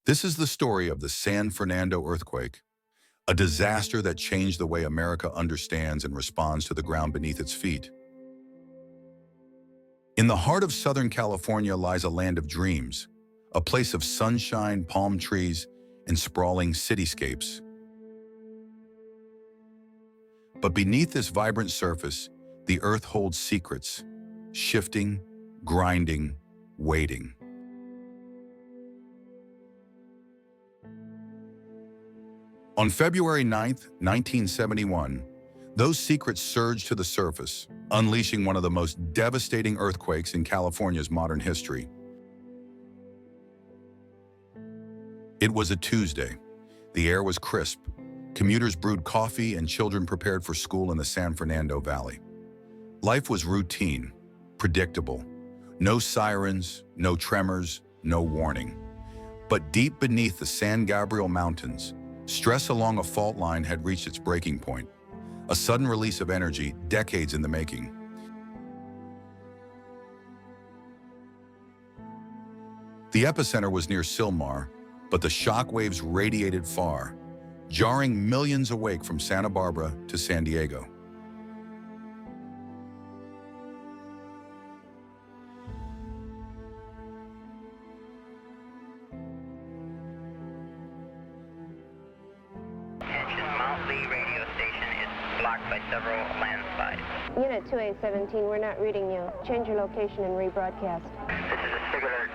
This is the story of the San Fernando earthquake, a disaster that changed the way America understands and responds to the ground beneath its feet. In the heart of Southern California lies a land of dreams, a place of sunshine, palm trees, and sprawling cityscapes. But beneath this vibrant surface, the earth holds secrets, shifting, grinding, waiting. On February 9th, 1971, those secrets surged to the surface, unleashing one of the most devastating earthquakes in California's modern history. It was a Tuesday. The air was crisp. Commuters brewed coffee and children prepared for school in the San Fernando Valley. Life was routine, predictable. No sirens, no tremors, no warning. But deep beneath the San Gabriel Mountains, stress along a fault line had reached its breaking point, a sudden release of energy decades in the making. The epicenter was near Sylmar, but the shockwaves radiated far, jarring millions awake from Santa Barbara to San Diego. Radio station is blocked by several landslides. Unit 2817, we're not reading you. Change your location and rebroadcast. This is a SIG alert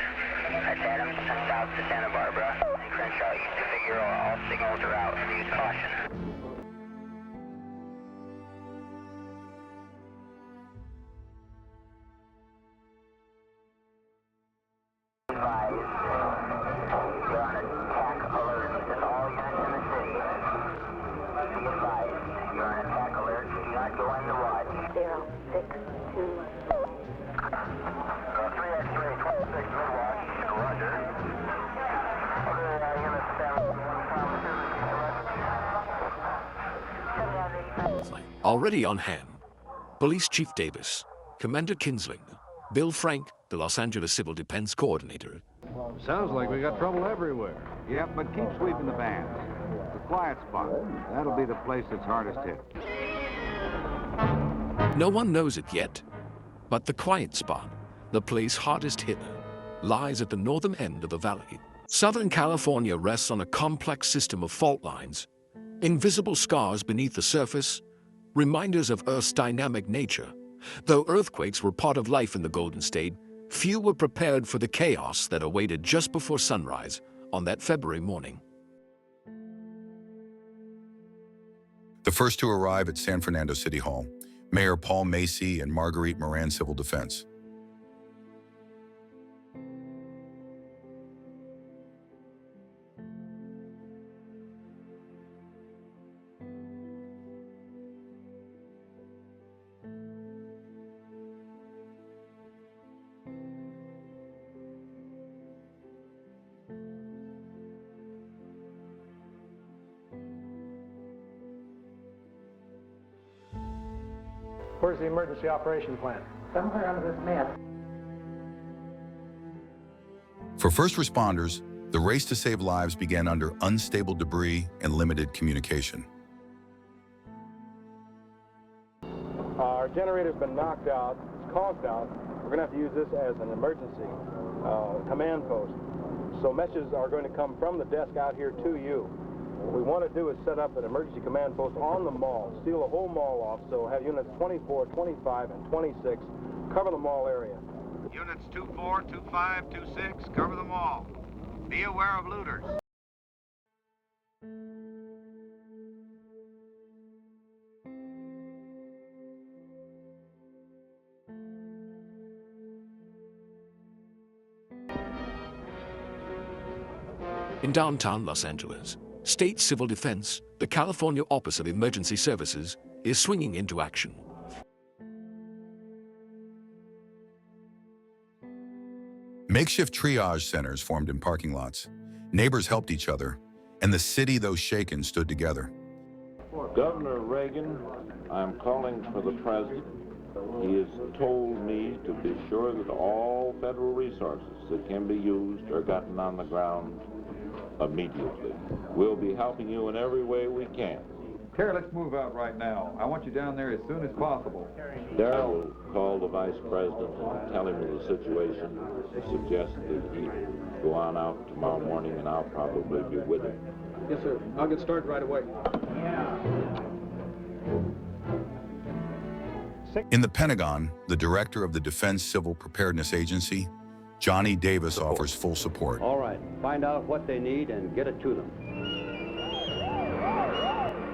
at Adams and south to Santa Barbara and Crenshaw east to Figueroa. All signals are out. Use caution. Already on hand, Police Chief Davis, Commander Kinsling, Bill Frank, the Los Angeles Civil Defense Coordinator. Sounds like we got trouble everywhere. Yep, but keep sweeping the bands. The quiet spot, that'll be the place that's hardest hit. No one knows it yet, but the quiet spot, the place hardest hit, lies at the northern end of the valley. Southern California rests on a complex system of fault lines, invisible scars beneath the surface, reminders of Earth's dynamic nature. Though earthquakes were part of life in the Golden State, few were prepared for the chaos that awaited just before sunrise on that February morning. The first to arrive at San Fernando City Hall, Mayor Paul Macy and Marguerite Moran Civil Defense. Where's the emergency operation plan? Somewhere on this map. For first responders, the race to save lives began under unstable debris and limited communication. Our generator's been knocked out, it's conked out. We're going to have to use this as an emergency command post. So messages are going to come from the desk out here to you. What we want to do is set up an emergency command post on the mall, seal the whole mall off, so have units 24, 25, and 26 cover the mall area. Units 24, 25, 26, cover the mall. Be aware of looters. In downtown Los Angeles, State Civil Defense, the California Office of Emergency Services, is swinging into action. Makeshift triage centers formed in parking lots. Neighbors helped each other, and the city, though shaken, stood together. Governor Reagan, I'm calling for the president. He has told me to be sure that all federal resources that can be used are gotten on the ground immediately. We'll be helping you in every way we can. Terry, let's move out right now. I want you down there as soon as possible. I will call the vice president and tell him of the situation, suggest that he go on out tomorrow morning, and I'll probably be with him. Yes, sir. I'll get started right away. In the Pentagon, the director of the Defense Civil Preparedness Agency, Johnny Davis, offers full support. All right. Find out what they need and get it to them.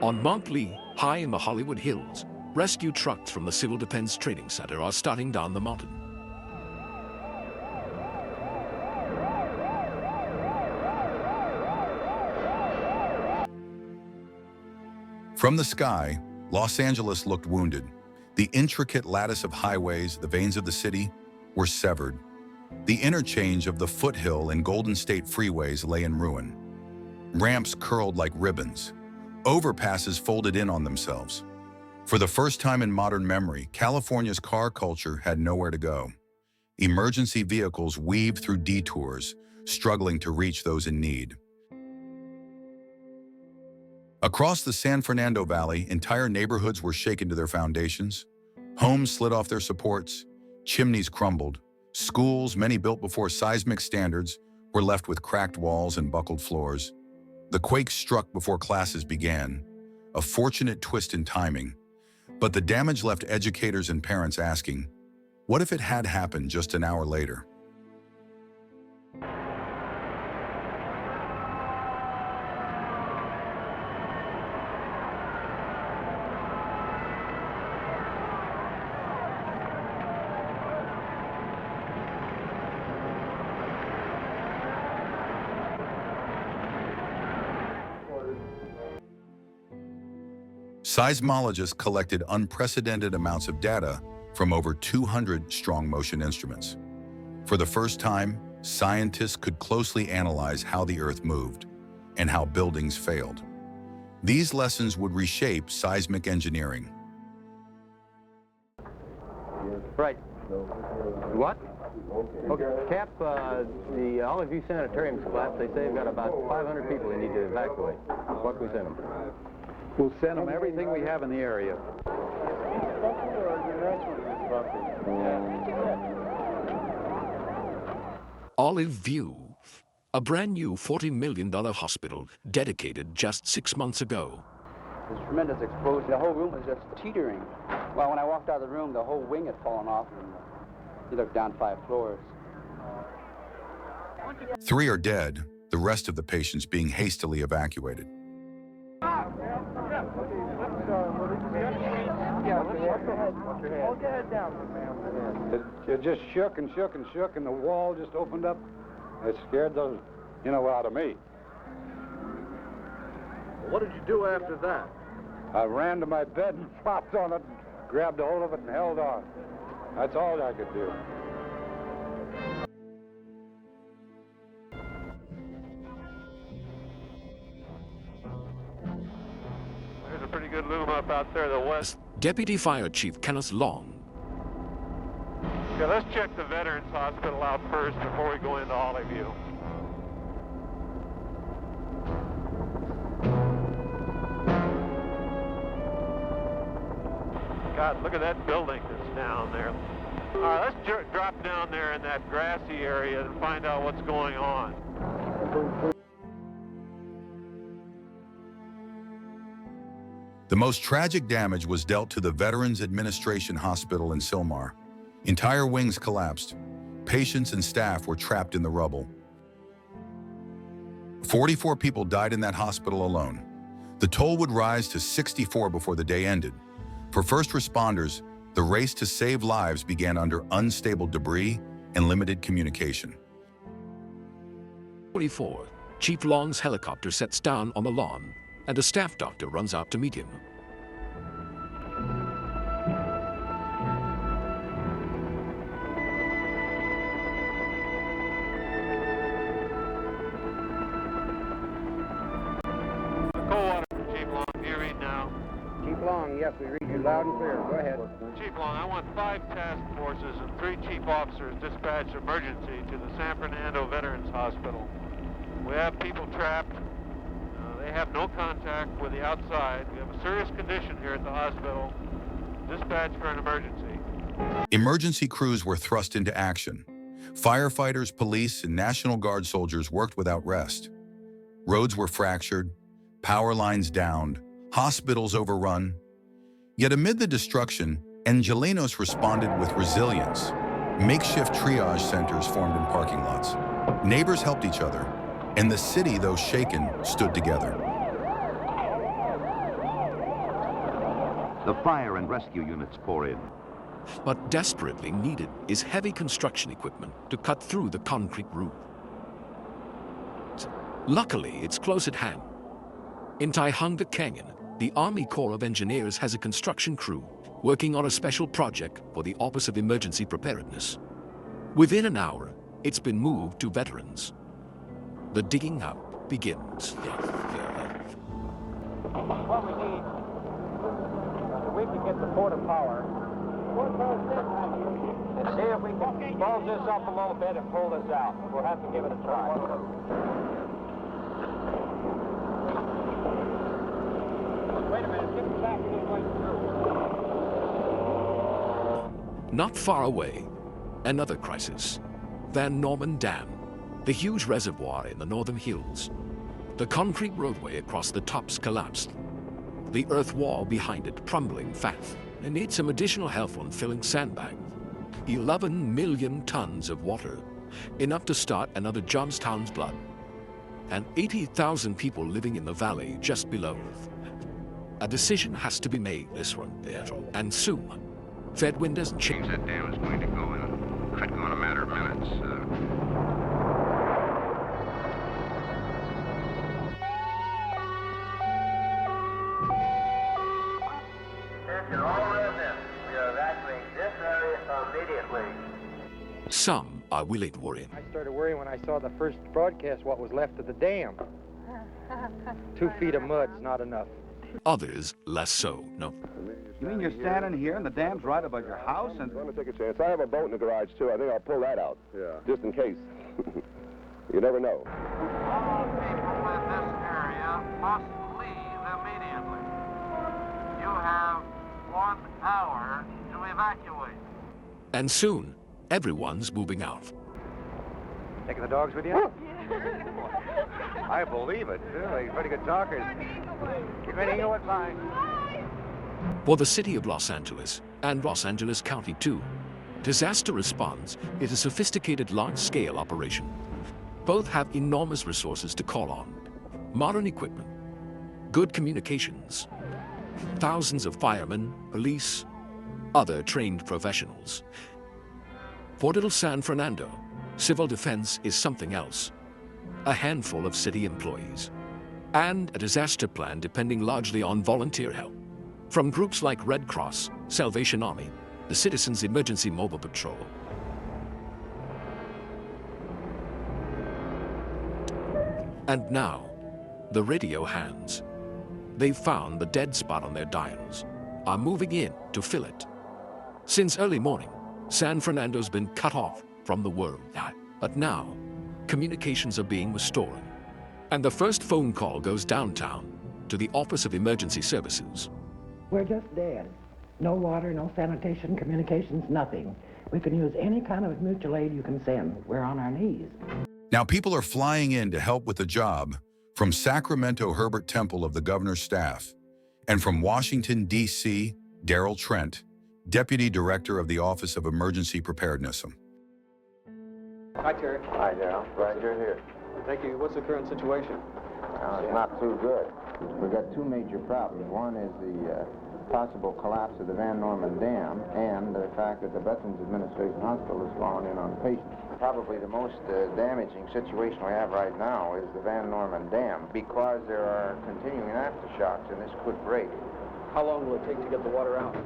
On Mount Lee, high in the Hollywood Hills, rescue trucks from the Civil Defense Training Center are starting down the mountain. From the sky, Los Angeles looked wounded. The intricate lattice of highways, the veins of the city, were severed. The interchange of the foothill and Golden State freeways lay in ruin. Ramps curled like ribbons. Overpasses folded in on themselves. For the first time in modern memory, California's car culture had nowhere to go. Emergency vehicles weaved through detours, struggling to reach those in need. Across the San Fernando Valley, entire neighborhoods were shaken to their foundations. Homes slid off their supports, chimneys crumbled. Schools, many built before seismic standards, were left with cracked walls and buckled floors. The quake struck before classes began, a fortunate twist in timing. But the damage left educators and parents asking, what if it had happened just an hour later? Seismologists collected unprecedented amounts of data from over 200 strong motion instruments. For the first time, scientists could closely analyze how the Earth moved and how buildings failed. These lessons would reshape seismic engineering. Right. What? Okay, Cap, the Olive View Sanitarium's collapsed. They say they've got about 500 people they need to evacuate. What can we send them? We'll send them everything we have in the area. Olive View, a brand new $40 million hospital dedicated just 6 months ago. There's a tremendous explosion. The whole room was just teetering. Well, when I walked out of the room, the whole wing had fallen off, and you looked down 5 floors. 3 are dead, the rest of the patients being hastily evacuated. It just shook and shook and shook, and the wall just opened up. It scared those, out of me. What did you do after that? I ran to my bed and flopped on it, and grabbed a hold of it and held on. That's all I could do. There's a pretty good loom up out there, the west. Deputy Fire Chief Kenneth Long. Okay, let's check the Veterans Hospital out first before we go into Olive View. God, look at that building that's down there. All right, let's drop down there in that grassy area and find out what's going on. The most tragic damage was dealt to the Veterans Administration Hospital in Sylmar. Entire wings collapsed. Patients and staff were trapped in the rubble. 44 people died in that hospital alone. The toll would rise to 64 before the day ended. For first responders, the race to save lives began under unstable debris and limited communication. 44. Chief Long's helicopter sets down on the lawn, and a staff doctor runs out to meet him. Long, yes, we read you loud and clear. Go ahead. Chief Long, I want 5 task forces and 3 chief officers dispatched emergency to the San Fernando Veterans Hospital. We have people trapped. They have no contact with the outside. We have a serious condition here at the hospital. Dispatch for an emergency. Emergency crews were thrust into action. Firefighters, police, and National Guard soldiers worked without rest. Roads were fractured, power lines downed, hospitals overrun. Yet amid the destruction, Angelinos responded with resilience. Makeshift triage centers formed in parking lots. Neighbors helped each other, and the city, though shaken, stood together. The fire and rescue units pour in. But desperately needed is heavy construction equipment to cut through the concrete roof. Luckily, it's close at hand. In Tihanga Canyon, the Army Corps of Engineers has a construction crew working on a special project for the Office of Emergency Preparedness. Within an hour, it's been moved to veterans. The digging out begins. What we need, we can get the port of power and see if we can bulge this up a little bit and pull this out. We'll have to give it a try. Wait a minute, get back this way through. Not far away, another crisis. Van Norman Dam, the huge reservoir in the northern hills. The concrete roadway across the tops collapsed. The earth wall behind it crumbling fast. They need some additional help on filling sandbags. 11 million tons of water, enough to start another Johnstown's blood. And 80,000 people living in the valley just below. A decision has to be made this one, and soon. Fedwind doesn't change. That dam is going to go in. Could go in a matter of minutes. Attention all residents. We are evacuating this area immediately. Some are willing to worry. I started worrying when I saw the first broadcast what was left of the dam. 2 feet of mud is not enough. Others less so, no. You mean you're standing here and the dam's right above your house and... I'm going to take a chance. I have a boat in the garage, too. I think I'll pull that out. Yeah. Just in case. You never know. All people in this area must leave immediately. You have 1 hour to evacuate. And soon, everyone's moving out. Taking the dogs with you? I believe it. Really, pretty good talkers. Keep it in with mine. For the city of Los Angeles, and Los Angeles County too, disaster response is a sophisticated large-scale operation. Both have enormous resources to call on. Modern equipment, good communications, thousands of firemen, police, other trained professionals. For Little San Fernando, civil defense is something else. A handful of city employees. And a disaster plan depending largely on volunteer help. From groups like Red Cross, Salvation Army, the Citizens Emergency Mobile Patrol. And now, the radio hands. They've found the dead spot on their dials, are moving in to fill it. Since early morning, San Fernando's been cut off from the world. But now, communications are being restored. And the first phone call goes downtown to the Office of Emergency Services. We're just dead. No water, no sanitation, communications, nothing. We can use any kind of mutual aid you can send. We're on our knees. Now people are flying in to help with the job from Sacramento, Herbert Temple of the governor's staff, and from Washington, D.C., Darrell Trent, Deputy Director of the Office of Emergency Preparedness. Hi, Terry. Hi, Darrell. Glad you're here. Thank you. What's the current situation? It's not too good. We've got 2 major problems. One is the possible collapse of the Van Norman Dam and the fact that the Veterans Administration Hospital has fallen in on patients. Probably the most damaging situation we have right now is the Van Norman Dam because there are continuing aftershocks and this could break. How long will it take to get the water out?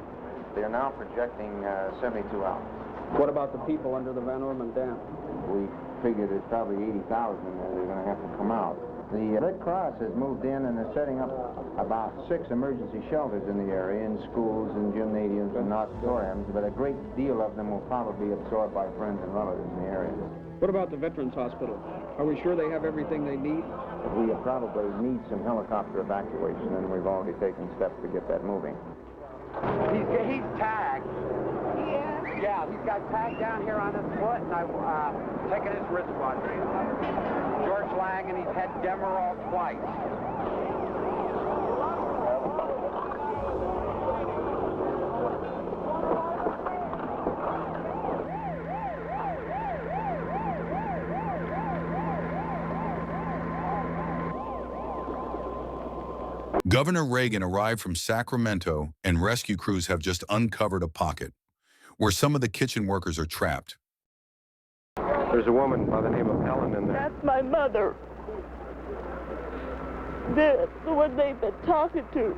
They're now projecting 72 hours. What about the people under the Van Norman Dam? We figure there's probably 80,000 that are going to have to come out. The Red Cross has moved in and is setting up about 6 emergency shelters in the area, in schools and gymnasiums and auditoriums, but a great deal of them will probably be absorbed by friends and relatives in the area. What about the Veterans Hospital? Are we sure they have everything they need? We probably need some helicopter evacuation, and we've already taken steps to get that moving. He's tagged. Yeah, he's got tagged down here on his foot, and I've taken his wristwatch. George Lang, and he's had Demerol twice. Governor Reagan arrived from Sacramento, and rescue crews have just uncovered a pocket where some of the kitchen workers are trapped. There's a woman by the name of Helen in there. That's my mother. That's the one they've been talking to.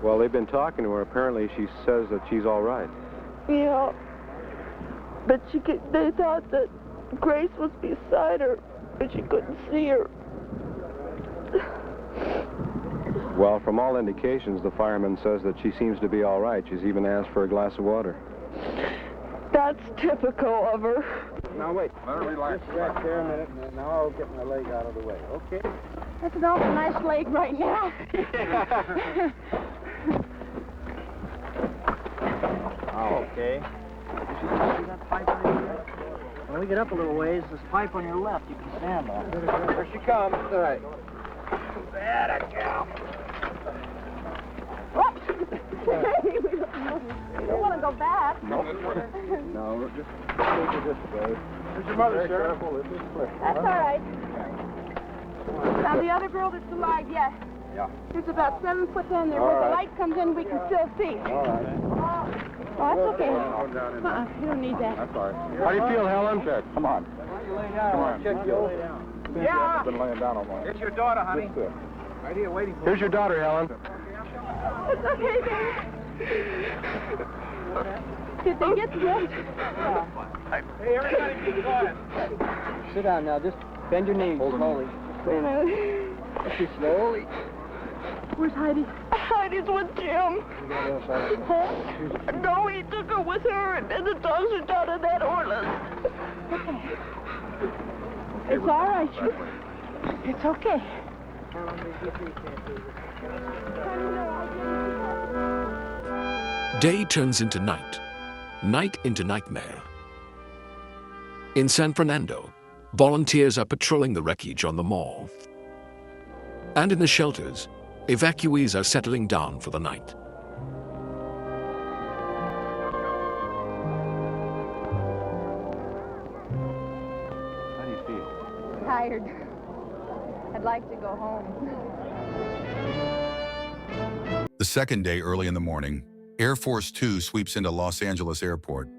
Well, they've been talking to her. Apparently, she says that she's all right. Yeah. But they thought that Grace was beside her, but she couldn't see her. Well, from all indications, the fireman says that she seems to be all right. She's even asked for a glass of water. That's typical of her. Now, wait. Let her relax. Just back there a minute, and now I'll get my leg out of the way, okay? That's an awful nice leg right now. Oh, okay. See that pipe on your left? When we get up a little ways, this pipe on your left you can stand on. Here she comes. All right. That a cow. You don't want to go back. No, we're just take it this way. Here's your mother, Sheriff. That's all right. Now, the other girl that's alive, yes. Yeah. There's about 7 foot down there. Where the light comes in, we can still see. All right. Oh, that's okay. You don't need that. That's all right. How do you feel, Helen? Check. Come on. Come on. Check you. Yeah. Been laying down all morning. It's your daughter, honey. Just good. Right here waiting for Here's your daughter, Helen. It's okay, baby. Did they get dressed? Hey, everybody be quiet. Sit down now. Just bend your knees slowly. Slowly. Where's Heidi? Heidi's with Jim. No, he took her with her, and the dogs are down in that Orland. Okay. It's all right. It's okay. Day turns into night, night into nightmare. In San Fernando, volunteers are patrolling the wreckage on the mall. And in the shelters, evacuees are settling down for the night. How do you feel? Tired. I'd like to go home. The second day, early in the morning, Air Force 2 sweeps into Los Angeles Airport,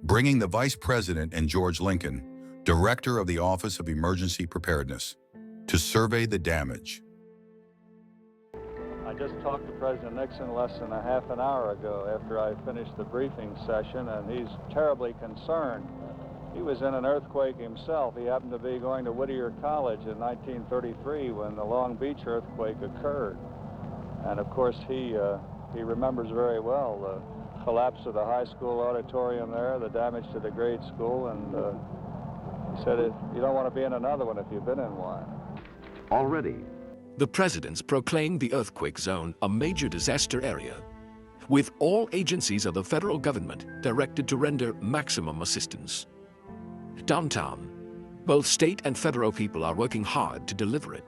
bringing the Vice President and George Lincoln, Director of the Office of Emergency Preparedness, to survey the damage. I just talked to President Nixon less than a half an hour ago after I finished the briefing session, and he's terribly concerned. He was in an earthquake himself. He happened to be going to Whittier College in 1933 when the Long Beach earthquake occurred. And of course, he remembers very well the collapse of the high school auditorium there, the damage to the grade school, and he said, you don't want to be in another one if you've been in one. Already, The presidents proclaimed the earthquake zone a major disaster area, with all agencies of the federal government directed to render maximum assistance. Downtown, both state and federal people are working hard to deliver it.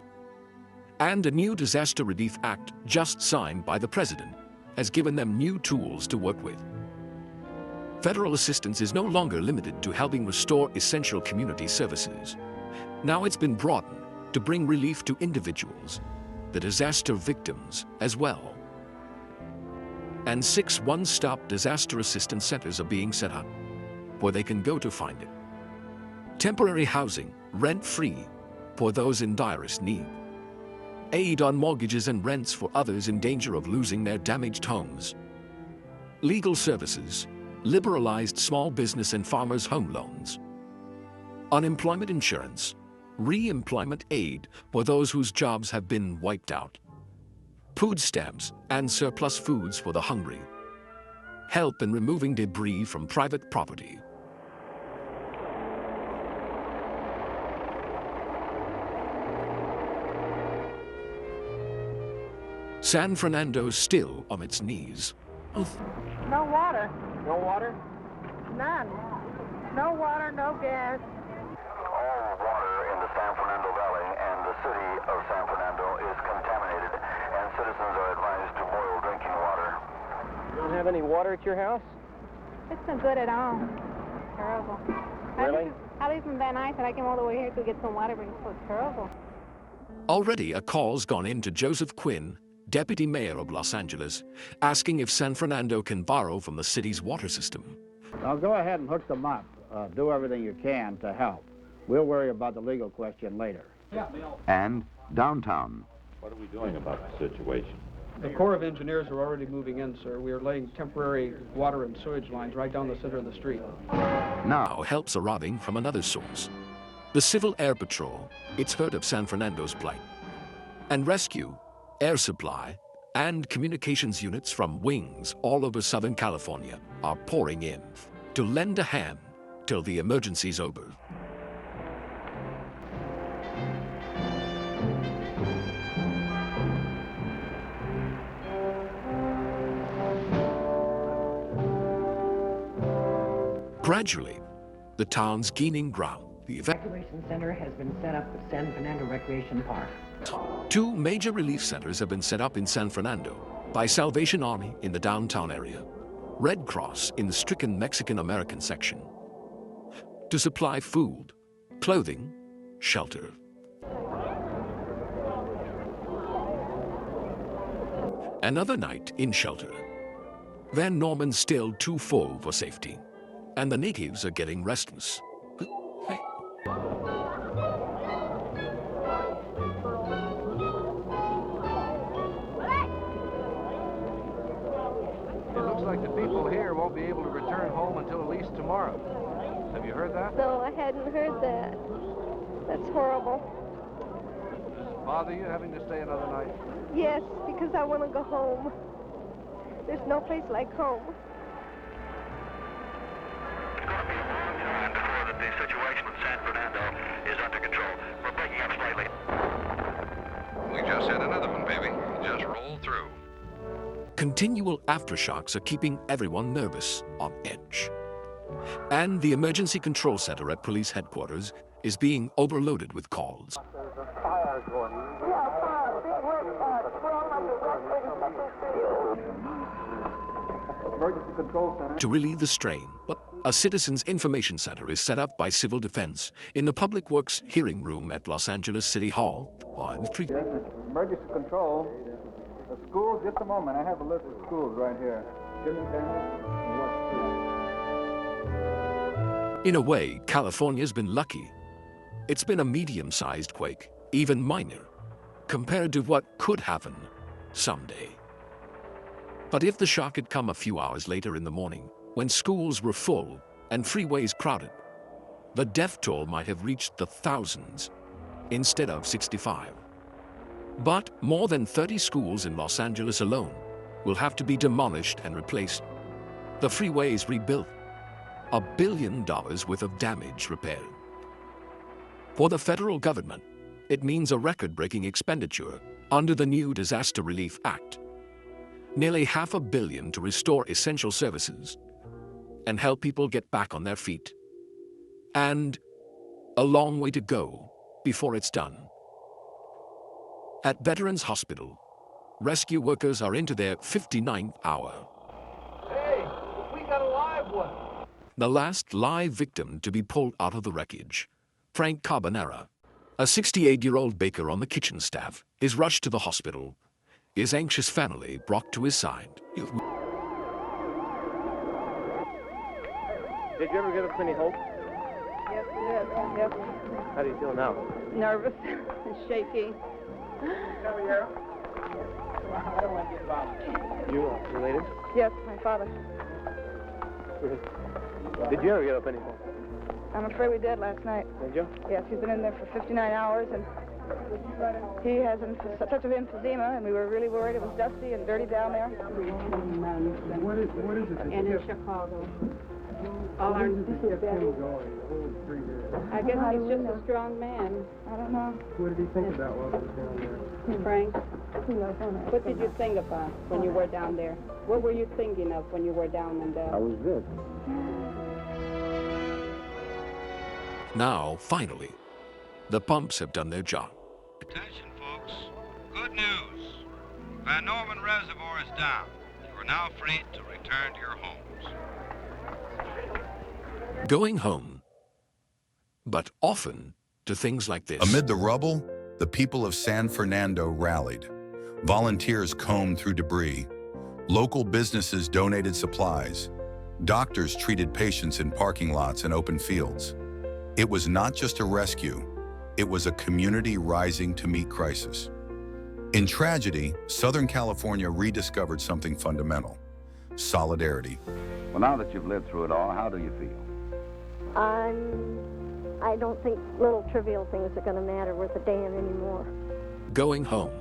And a new Disaster Relief Act just signed by the president has given them new tools to work with. Federal assistance is no longer limited to helping restore essential community services. Now it's been broadened to bring relief to individuals, the disaster victims as well. And 6 one-stop disaster assistance centers are being set up, where they can go to find it. Temporary housing, rent-free, for those in direst need. Aid on mortgages and rents for others in danger of losing their damaged homes. Legal services, liberalized small business and farmers' home loans. Unemployment insurance, re-employment aid for those whose jobs have been wiped out. Food stamps and surplus foods for the hungry. help in removing debris from private property. San Fernando still on its knees. No water. No water? None. No water, no gas. All water in the San Fernando Valley and the city of San Fernando is contaminated, and citizens are advised to boil drinking water. You don't have any water at your house? It's not good at all. Terrible. Really? I live in Van Nuys, and I came all the way here to get some water, but it's so terrible. Already a call's gone in to Joseph Quinn, Deputy Mayor of Los Angeles, asking if San Fernando can borrow from the city's water system. Now go ahead and hook them up. Do everything you can to help. We'll worry about the legal question later. And downtown. What are we doing about the situation? The Corps of Engineers are already moving in, sir. We are laying temporary water and sewage lines right down the center of the street. Now help's arriving from another source. The Civil Air Patrol, it's heard of San Fernando's plight. And rescue, air supply, and communications units from wings all over Southern California are pouring in to lend a hand till the emergency's over. Gradually, the town's gaining ground. The evacuation center has been set up at San Fernando Recreation Park. 2 major relief centers have been set up in San Fernando by Salvation Army in the downtown area, Red Cross in the stricken Mexican-American section, to supply food, clothing, shelter. Another night in shelter. Van Norman's still too full for safety, and the natives are getting restless. It looks like the people here won't be able to return home until at least tomorrow. Have you heard that? No, I hadn't heard that. That's horrible. Does it bother you having to stay another night? Yes, because I want to go home. There's no place like home. The situation in San Fernando is under control. We're breaking up slightly. We just had another one, baby. Just rolled through. Continual aftershocks are keeping everyone nervous, on edge. And the emergency control center at police headquarters is being overloaded with calls. Emergency Control Center. To relieve the strain, but a citizens' information center is set up by Civil Defense in the Public Works hearing room at Los Angeles City Hall. Emergency Control. The schools, just a moment. I have a list of schools right here. In a way, California's been lucky. It's been a medium-sized quake, even minor, compared to what could happen someday. But if the shock had come a few hours later in the morning, when schools were full and freeways crowded, the death toll might have reached the thousands instead of 65. But more than 30 schools in Los Angeles alone will have to be demolished and replaced, the freeways rebuilt, $1 billion worth of damage repaired. For the federal government, it means a record-breaking expenditure under the new Disaster Relief Act. Nearly $500 million to restore essential services and help people get back on their feet. And a long way to go before it's done. At Veterans Hospital, rescue workers are into their 59th hour. Hey, we got a live one. The last live victim to be pulled out of the wreckage, Frank Carbonara, a 68-year-old baker on the kitchen staff, is rushed to the hospital. His anxious family brought to his side. Did you ever get up any hope? Yes, yes, yes. How do you feel now? Nervous and shaky. Come here. I don't want to get involved. You are related? Yes, my father. Did you ever get up any hope? I'm afraid we did last night. Did you? Yes, he's been in there for 59 hours, and He has a touch of emphysema, and we were really worried. It was dusty and dirty down there. What is it? And in Chicago. All our, I guess he's just a strong man. I don't know. What did he think about while he was down there? Frank, what did you think about when you were down there? What were you thinking of when you were down in there? I was good. Now, finally, the pumps have done their job. Attention, folks. Good news. Van Norman Reservoir is down. You are now free to return to your homes. Going home, but often to things like this. Amid the rubble, the people of San Fernando rallied. Volunteers combed through debris. Local businesses donated supplies. Doctors treated patients in parking lots and open fields. It was not just a rescue. It was a community rising to meet crisis. In tragedy, Southern California rediscovered something fundamental: solidarity. Well, now that you've lived through it all, how do you feel? I don't think little trivial things are going to matter worth a damn anymore. Going home.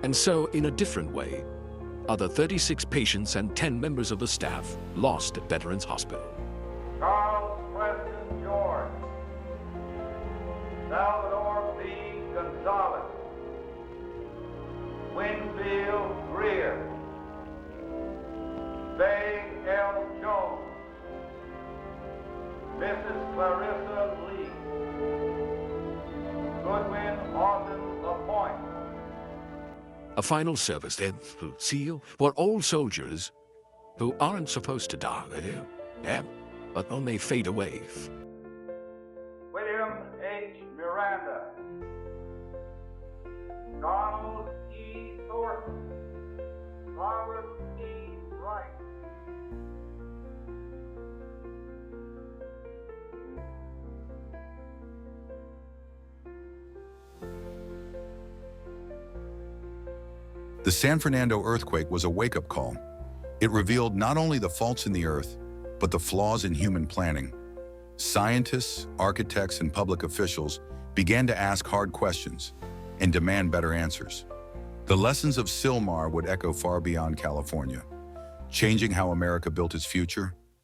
And so, in a different way, are the 36 patients and 10 members of the staff lost at Veterans Hospital. Charles Preston George, Salvador B. Gonzalez, Winfield Greer, Bay L. Jones, Mrs. Clarissa Lee, Goodwin Austin LaPointe. A final service then to seal for all soldiers who aren't supposed to die. Yeah, but then they fade away. William H. Miranda, Donald E. Thornton, Robert E. Wright. The San Fernando earthquake was a wake-up call. It revealed not only the faults in the earth, but the flaws in human planning. Scientists, architects, and public officials began to ask hard questions and demand better answers. The lessons of Sylmar would echo far beyond California, changing how America built its future